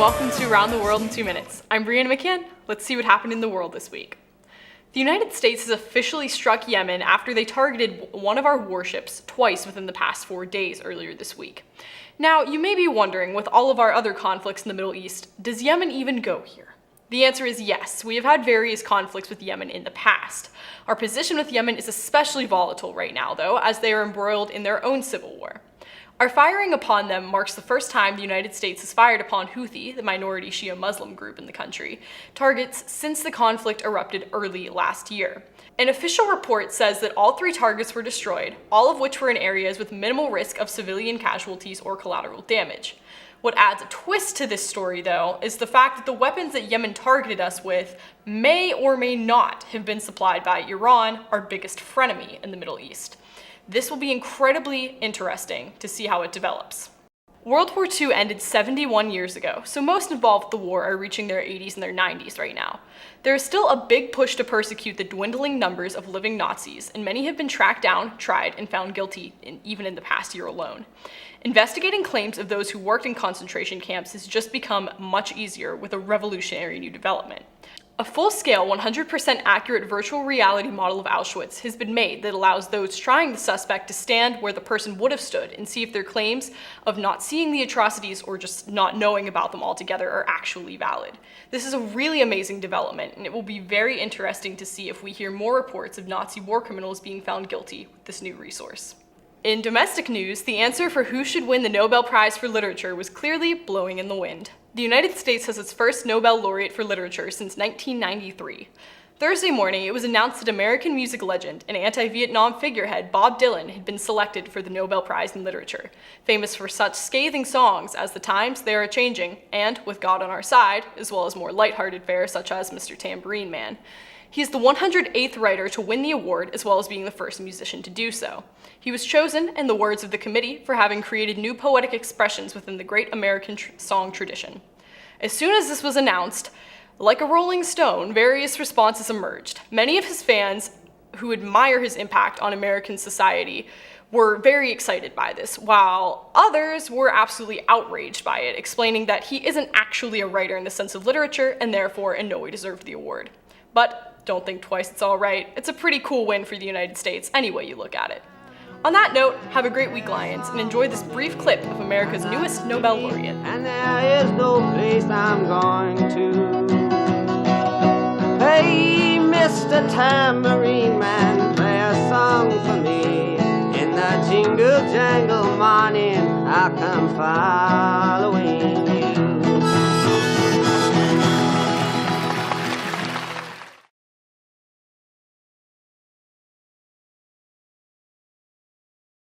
welcome to Around the World in 2 Minutes. I'm Brianna McCann. Let's see what happened in the world this week. The United States has officially struck Yemen after they targeted one of our warships twice within the past 4 days earlier this week. Now, you may be wondering, with all of our other conflicts in the Middle East, does Yemen even go here? The answer is yes. We have had various conflicts with Yemen in the past. Our position with Yemen is especially volatile right now, though, as they are embroiled in their own civil war. Our firing upon them marks the first time the United States has fired upon Houthi, the minority Shia Muslim group in the country, targets since the conflict erupted early last year. An official report says that all 3 targets were destroyed, all of which were in areas with minimal risk of civilian casualties or collateral damage. What adds a twist to this story, though, is the fact that the weapons that Yemen targeted us with may or may not have been supplied by Iran, our biggest frenemy in the Middle East. This will be incredibly interesting to see how it develops. World War II ended 71 years ago, so most involved with the war are reaching their 80s and their 90s right now. There is still a big push to persecute the dwindling numbers of living Nazis, and many have been tracked down, tried, and found guilty even in the past year alone. Investigating claims of those who worked in concentration camps has just become much easier with a revolutionary new development. A full-scale, 100% accurate virtual reality model of Auschwitz has been made that allows those trying the suspect to stand where the person would have stood and see if their claims of not seeing the atrocities or just not knowing about them altogether are actually valid. This is a really amazing development, and it will be very interesting to see if we hear more reports of Nazi war criminals being found guilty with this new resource. In domestic news, the answer for who should win the Nobel Prize for Literature was clearly blowing in the wind. The United States has its first Nobel laureate for literature since 1993. Thursday morning, it was announced that American music legend and anti-Vietnam figurehead Bob Dylan had been selected for the Nobel Prize in Literature, famous for such scathing songs as The Times They Are A-Changing and With God on Our Side, as well as more lighthearted fare such as Mr. Tambourine Man. He is the 108th writer to win the award, as well as being the first musician to do so. He was chosen, in the words of the committee, for having created new poetic expressions within the great American song tradition. As soon as this was announced, like a rolling stone, various responses emerged. Many of his fans who admire his impact on American society were very excited by this, while others were absolutely outraged by it, explaining that he isn't actually a writer in the sense of literature and therefore in no way deserved the award. But don't think twice, it's all right. It's a pretty cool win for the United States, any way you look at it. On that note, have a great week, Lions, and enjoy this brief clip of America's newest Nobel laureate. And there is no place I'm going to. Hey, Mr. Tambourine Man, play a song for me. In the jingle jangle morning, I'll come far.